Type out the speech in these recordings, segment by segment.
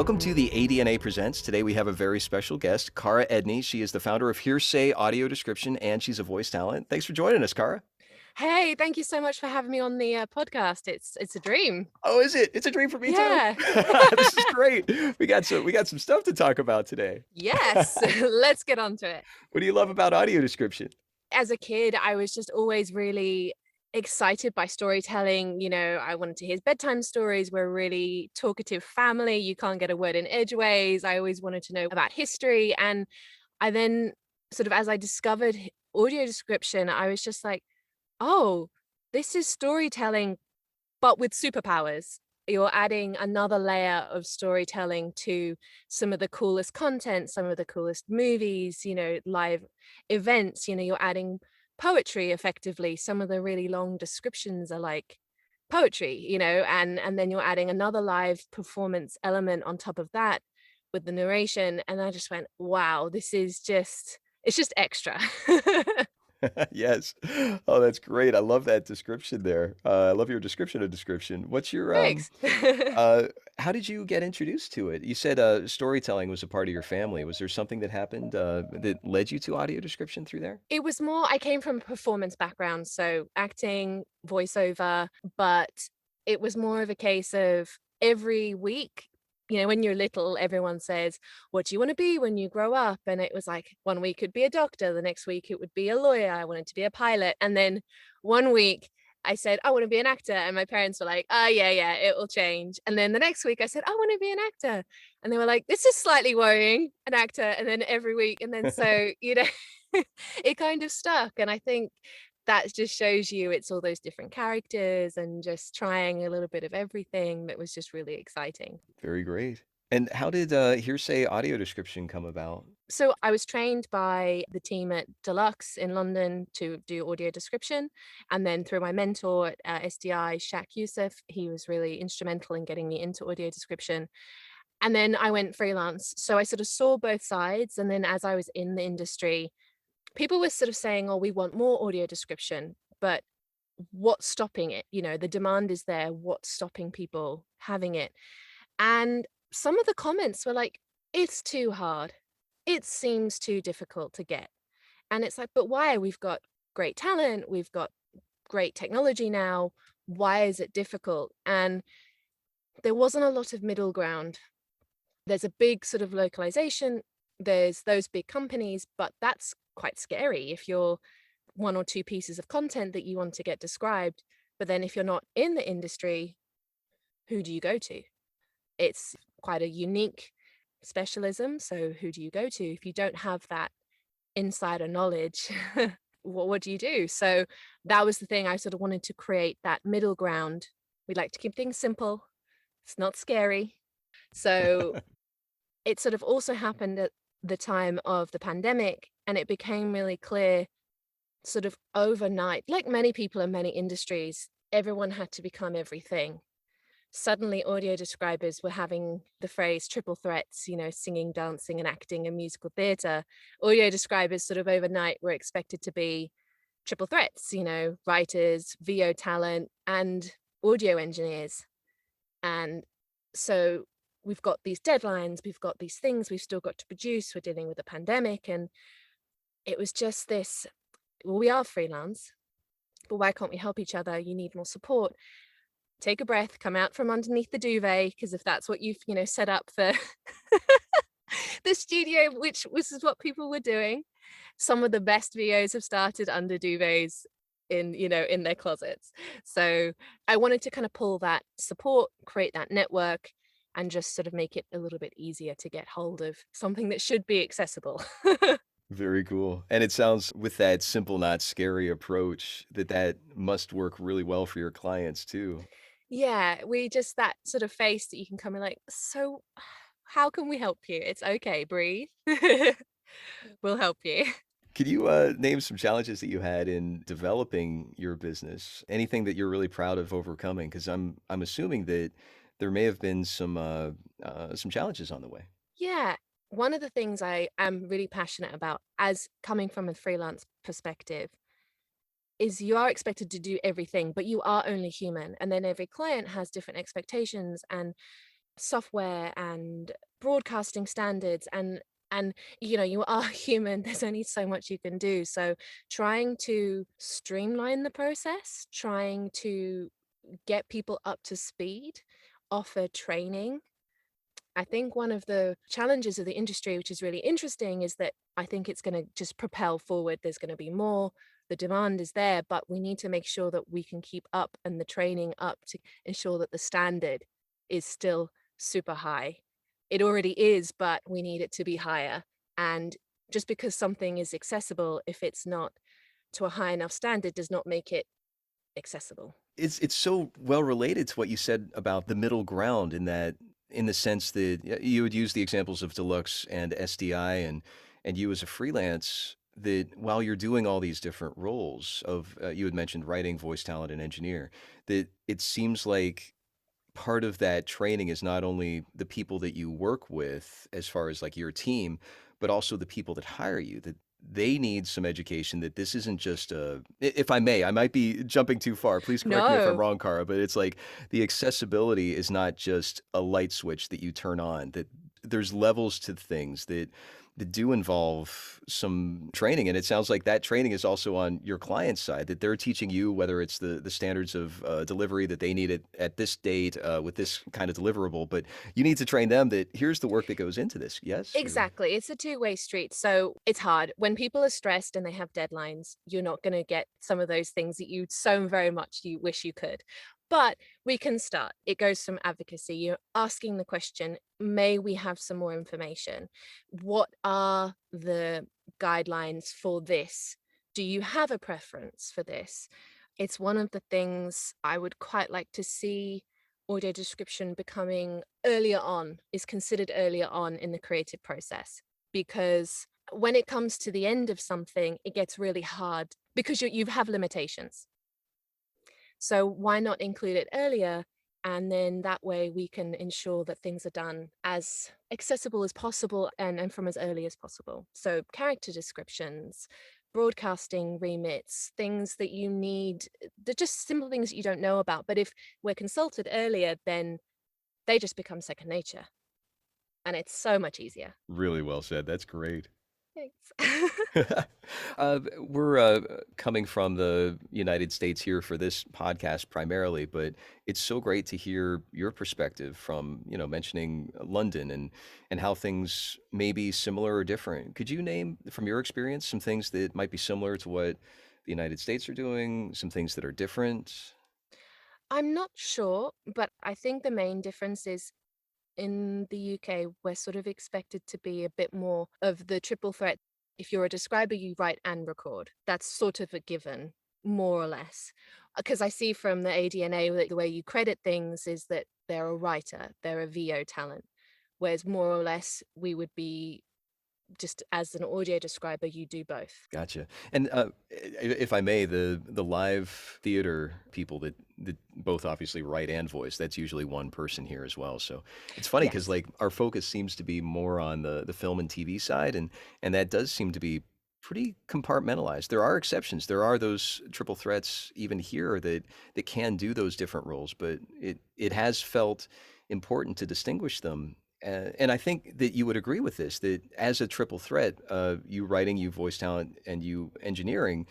Welcome to the ADNA Presents. Today we have a very special guest, Cara Edney. She is the founder of Hearsay Audio Description, and she's a voice talent. Thanks for joining us, Cara. Hey, thank you so much for having me on the podcast. It's a dream. Oh, is it? It's a dream for me too. Yeah. This is great. We got some stuff to talk about today. Yes. Let's get on to it. What do you love about audio description? As a kid, I was just always really excited by storytelling. I wanted to hear bedtime stories. We're a really talkative family. You can't get a word in edgeways. I always wanted to know about history. And I then sort of, as I discovered audio description, I was just like, oh, this is storytelling but with superpowers. You're adding another layer of storytelling to some of the coolest content, some of the coolest movies, live events. You're adding poetry effectively. Some of the really long descriptions are like poetry, and then you're adding another live performance element on top of that with the narration. And I just went, wow, it's just extra. Yes. Oh, that's great. I love that description there. I love your description of description. What's your Thanks. uh how did you get introduced to it? You said storytelling was a part of your family. Was there something that happened that led you to audio description through there? It was more, I came from a performance background, so acting, voiceover, but it was more of a case of every week, when you're little, everyone says, what do you want to be when you grow up? And it was like one week it'd be a doctor, the next week it would be a lawyer, I wanted to be a pilot. And then one week I said, I want to be an actor. And my parents were like, oh, yeah, it will change. And then the next week I said, I want to be an actor. And they were like, this is slightly worrying, an actor. And then every week. And then so, it kind of stuck. And I think that just shows you it's all those different characters and just trying a little bit of everything that was just really exciting. Very great. And how did Hearsay Audio Description come about? So I was trained by the team at Deluxe in London to do audio description. And then through my mentor at SDI, Shaq Youssef, he was really instrumental in getting me into audio description. And then I went freelance. So I sort of saw both sides. And then as I was in the industry, people were sort of saying, oh, we want more audio description, but what's stopping it? The demand is there. What's stopping people having it? And some of the comments were like, it's too hard. It seems too difficult to get. And it's like, but why? We've got great talent. We've got great technology now. Why is it difficult? And there wasn't a lot of middle ground. There's a big sort of localization. There's those big companies, but that's quite scary if you're one or two pieces of content that you want to get described. But then if you're not in the industry, who do you go to? It's quite a unique specialism. So who do you go to if you don't have that insider knowledge? What do you do? So that was the thing. I sort of wanted to create that middle ground. We like to keep things simple. It's not scary. So it sort of also happened at the time of the pandemic, and it became really clear sort of overnight, like many people in many industries, everyone had to become everything. Suddenly audio describers were having the phrase triple threats, singing, dancing and acting and musical theatre. Audio describers sort of overnight were expected to be triple threats, writers, VO talent and audio engineers. And so we've got these deadlines, we've got these things we've still got to produce, we're dealing with a pandemic. And it was just this, well, we are freelance, but why can't we help each other? You need more support. Take a breath, come out from underneath the duvet, because if that's what you've, set up for the studio, which is what people were doing, some of the best VOs have started under duvets in their closets. So I wanted to kind of pull that support, create that network, and just sort of make it a little bit easier to get hold of something that should be accessible. Very cool. And it sounds with that simple, not scary approach that must work really well for your clients too. Yeah, we just that sort of face that you can come in like, so how can we help you? It's okay, breathe. We'll help you. Could you name some challenges that you had in developing your business? Anything that you're really proud of overcoming? Because I'm assuming that there may have been some challenges on the way. Yeah. One of the things I am really passionate about, as coming from a freelance perspective, is you are expected to do everything, but you are only human. And then every client has different expectations. And software and broadcasting standards, and you are human, there's only so much you can do. So trying to streamline the process, trying to get people up to speed, offer training. I think one of the challenges of the industry, which is really interesting, is that I think it's going to just propel forward. There's going to be more, the demand is there, but we need to make sure that we can keep up and the training up to ensure that the standard is still super high. It already is, but we need it to be higher. And just because something is accessible, if it's not to a high enough standard, does not make it accessible. It's so well related to what you said about the middle ground in that in the sense that you would use the examples of Deluxe and SDI and you as a freelance that while you're doing all these different roles of you had mentioned writing, voice talent, and engineer, that it seems like part of that training is not only the people that you work with as far as like your team, but also the people that hire you, that they need some education that this isn't just if I may, I might be jumping too far. Please correct me if I'm No. wrong, Cara, but it's like the accessibility is not just a light switch that you turn on, that there's levels to things that do involve some training. And it sounds like that training is also on your client's side, that they're teaching you whether it's the standards of delivery that they need it at this date with this kind of deliverable, but you need to train them that here's the work that goes into this. Yes? Or... Exactly. It's a two-way street. So it's hard. When people are stressed and they have deadlines, you're not going to get some of those things that you so very much you wish you could. But we can start. It goes from advocacy. You're asking the question, may we have some more information? What are the guidelines for this? Do you have a preference for this? It's one of the things I would quite like to see audio description becoming earlier on, is considered earlier on in the creative process. Because when it comes to the end of something, it gets really hard because you have limitations. So why not include it earlier? And then that way we can ensure that things are done as accessible as possible, and from as early as possible. So character descriptions, broadcasting remits, things that you need, they're just simple things that you don't know about. But if we're consulted earlier, then they just become second nature, and it's so much easier. Really well said. That's great. Thanks. We're coming from the United States here for this podcast primarily, but it's so great to hear your perspective from, mentioning London and how things may be similar or different. Could you name from your experience some things that might be similar to what the United States are doing, some things that are different? I'm not sure, but I think the main difference is in the UK, we're sort of expected to be a bit more of the triple threat. If you're a describer, you write and record. That's sort of a given, more or less. Because I see from the ADNA that the way you credit things is that they're a writer, they're a VO talent. Whereas more or less, we would be just as an audio describer, you do both. Gotcha. And if I may, the live theater people that both obviously write and voice, that's usually one person here as well. So it's funny because Yes. like our focus seems to be more on the film and TV side, and that does seem to be pretty compartmentalized. There are exceptions. There are those triple threats even here that can do those different roles, but it has felt important to distinguish them and I think that you would agree with this, that as a triple threat, you writing, you voice talent, and you engineering,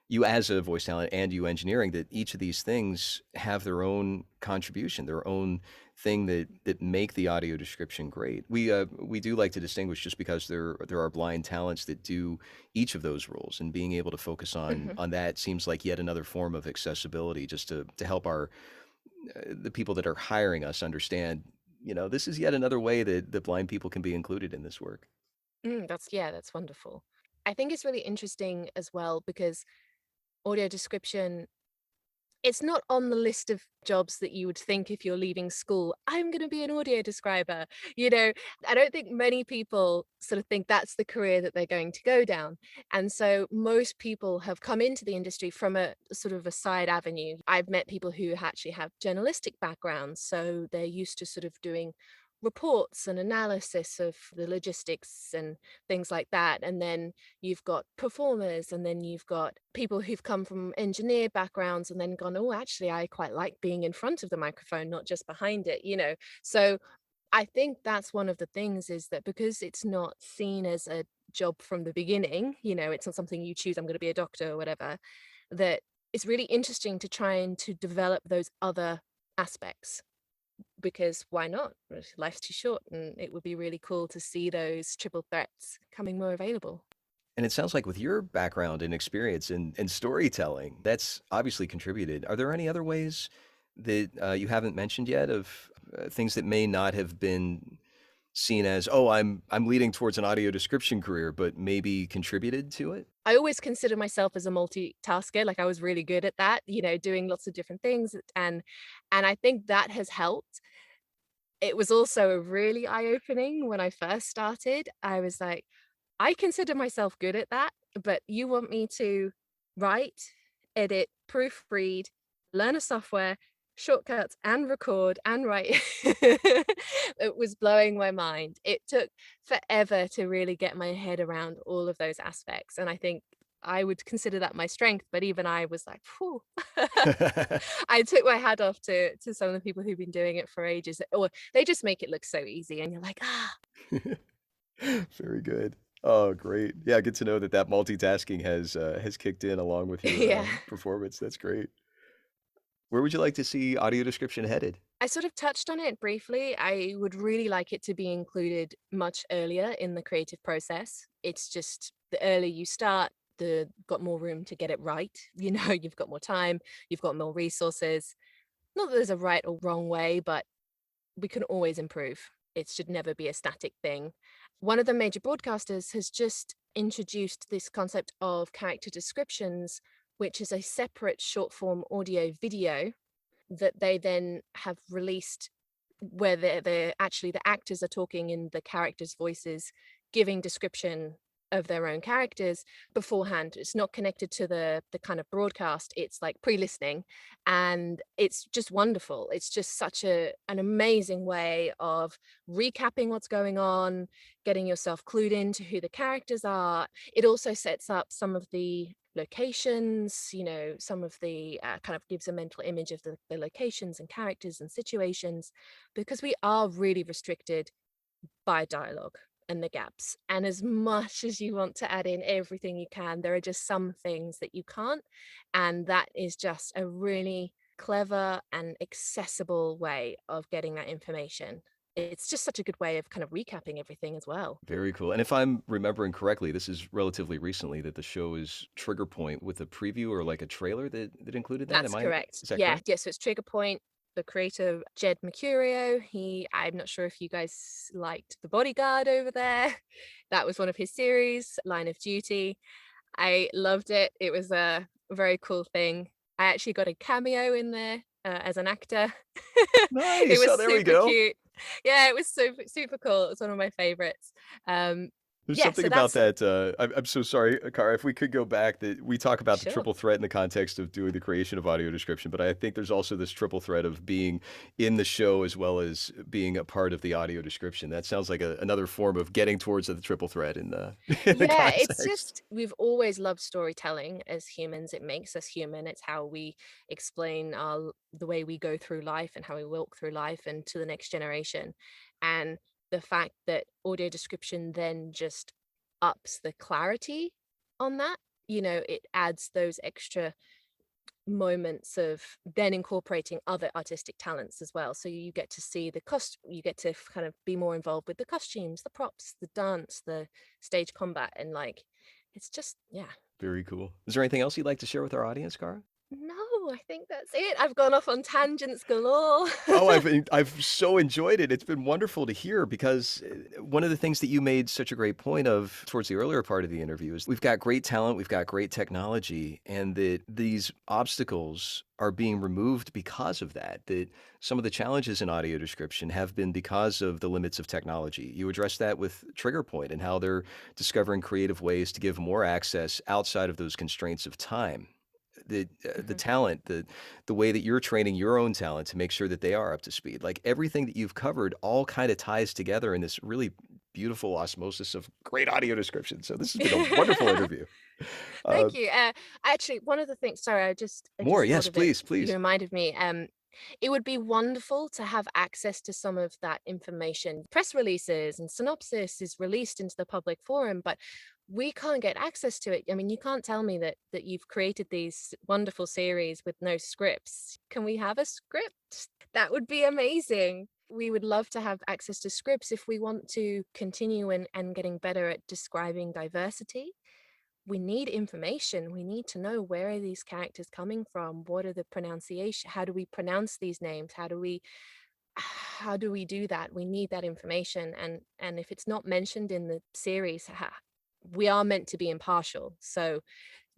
you as a voice talent and you engineering, that each of these things have their own contribution, their own thing that make the audio description great. We do like to distinguish just because there are blind talents that do each of those roles, and being able to focus Mhm. on that seems like yet another form of accessibility, just to help our the people that are hiring us understand, this is yet another way that blind people can be included in this work. That's, yeah, that's wonderful. I think it's really interesting as well because audio description, it's not on the list of jobs that you would think if you're leaving school, I'm going to be an audio describer. You know, I don't think many people sort of think that's the career that they're going to go down. And so most people have come into the industry from a sort of a side avenue. I've met people who actually have journalistic backgrounds. So they're used to sort of doing reports and analysis of the logistics and things like that. And then you've got performers, and then you've got people who've come from engineer backgrounds and then gone, oh, actually, I quite like being in front of the microphone, not just behind it. So I think that's one of the things is that because it's not seen as a job from the beginning, it's not something you choose, I'm going to be a doctor or whatever, that it's really interesting to try and to develop those other aspects because why not? Life's too short and it would be really cool to see those triple threats coming more available. And it sounds like with your background and experience in storytelling, that's obviously contributed. Are there any other ways that you haven't mentioned yet of things that may not have been seen as, oh, I'm leading towards an audio description career, but maybe contributed to it? I always consider myself as a multitasker, like I was really good at that, doing lots of different things and I think that has helped. It was also really eye-opening when I first started. I was like, I consider myself good at that, but you want me to write, edit, proofread, learn a software, shortcuts, and record and write. It was blowing my mind. It took forever to really get my head around all of those aspects. And I think I would consider that my strength, but even I was like, "Phew." I took my hat off to some of the people who've been doing it for ages, or they just make it look so easy, and you're like, "Ah." Very good. Oh, great. Yeah, good to know that that multitasking has kicked in along with your Yeah. performance. That's great. Where would you like to see audio description headed? I sort of touched on it briefly. I would really like it to be included much earlier in the creative process. It's just the earlier you start, the got more room to get it right. You've got more time, you've got more resources. Not that there's a right or wrong way, but we can always improve. It should never be a static thing. One of the major broadcasters has just introduced this concept of character descriptions, which is a separate short form audio video that they then have released where they're actually the actors are talking in the characters' voices, giving description of their own characters beforehand. It's not connected to the kind of broadcast. It's like pre-listening, and it's just wonderful. It's just such an amazing way of recapping what's going on, getting yourself clued into who the characters are. It also sets up some of the locations, some of the kind of gives a mental image of the locations and characters and situations because we are really restricted by dialogue and the gaps. And as much as you want to add in everything you can, there are just some things that you can't. And that is just a really clever and accessible way of getting that information. It's just such a good way of kind of recapping everything as well. Very cool. And if I'm remembering correctly, this is relatively recently that the show is Trigger Point with a preview or like a trailer that included that. That's correct. Is that Yeah, correct? yeah, so it's Trigger Point. The creator, Jed Mercurio, I'm not sure if you guys liked The Bodyguard over there. That was one of his series, Line of Duty. I loved it. It was a very cool thing. I actually got a cameo in there as an actor. It Nice. was Oh, there we super go. cute. Yeah, it was super super cool. It was one of my favorites. Um, There's yeah, something so about that's that. I'm so sorry, Cara. If we could go back, that we talk about the sure. triple threat in the context of doing the creation of audio description, but I think there's also this triple threat of being in the show as well as being a part of the audio description. That sounds like another form of getting towards the triple threat in the in the Yeah, it's context. just we've always loved storytelling as humans. It makes us human. It's how we explain the way we go through life and how we walk through life and to the next generation. And the fact that audio description then just ups the clarity on that, it adds those extra moments of then incorporating other artistic talents as well. So you get to see you get to kind of be more involved with the costumes, the props, the dance, the stage combat, and like it's just, yeah. Very cool. Is there anything else you'd like to share with our audience, Cara? No, I think that's it. I've gone off on tangents galore. Oh, I've so enjoyed it. It's been wonderful to hear because one of the things that you made such a great point of towards the earlier part of the interview is we've got great talent, we've got great technology, and that these obstacles are being removed because of that. That some of the challenges in audio description have been because of the limits of technology. You addressed that with Trigger Point and how they're discovering creative ways to give more access outside of those constraints of time. The Mhm. talent, the way that you're training your own talent to make sure that they are up to speed. Like everything that you've covered all kind of ties together in this really beautiful osmosis of great audio description. So this has been a wonderful interview. Uh, Thank you. Actually, one of the things, sorry, I more, just thought yes, of it. please, You please. reminded me. It would be wonderful to have access to some of that information. Press releases and synopsis is released into the public forum, but we can't get access to it. I mean, you can't tell me that you've created these wonderful series with no scripts. Can we have a script? That would be amazing. We would love to have access to scripts if we want to continue and getting better at describing diversity. We need information. We need to know, where are these characters coming from? What are the pronunciation? How do we pronounce these names? How do we do that? We need that information. And if it's not mentioned in the series, we are meant to be impartial. So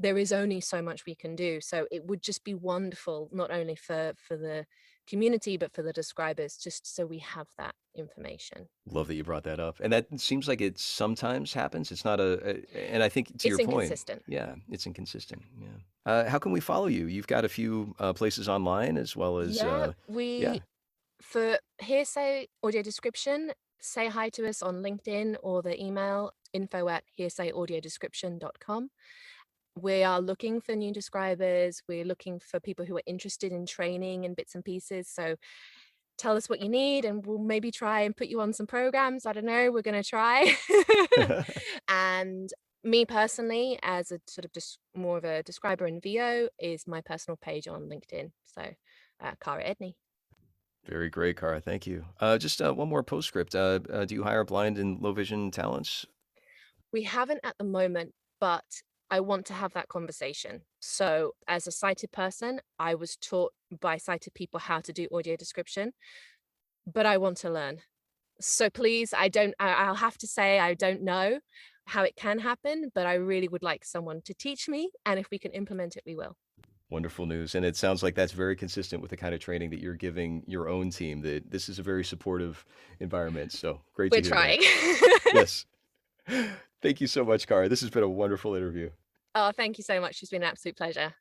there is only so much we can do. So it would just be wonderful, not only for the community, but for the describers, just so we have that information. Love that you brought that up. And that seems like it sometimes happens. It's not and I think to It's your point, inconsistent. yeah, it's inconsistent. Yeah. How can we follow you? You've got a few places online as well as, Yeah, yeah, we for hearsay audio description, say hi to us on LinkedIn or the email info@hearsayaudiodescription.com. We are looking for new describers. We're looking for people who are interested in training and bits and pieces. So tell us what you need and we'll maybe try and put you on some programs. I don't know. We're going to try. And me personally, as a sort of just more of a describer in VO, is my personal page on LinkedIn. So, Cara Edney. very great, Cara. Thank you. Just one more postscript. Do you hire blind and low vision talents? We haven't at the moment, but I want to have that conversation. So, as a sighted person, I was taught by sighted people how to do audio description, but I want to learn. So please, I'll have to say I don't know how it can happen, but I really would like someone to teach me, and if we can implement it, we will. Wonderful news. And it sounds like that's very consistent with the kind of training that you're giving your own team, that this is a very supportive environment. So great to We're hear that. trying. Yes. Thank you so much, Cara. This has been a wonderful interview. Oh, thank you so much. It's been an absolute pleasure.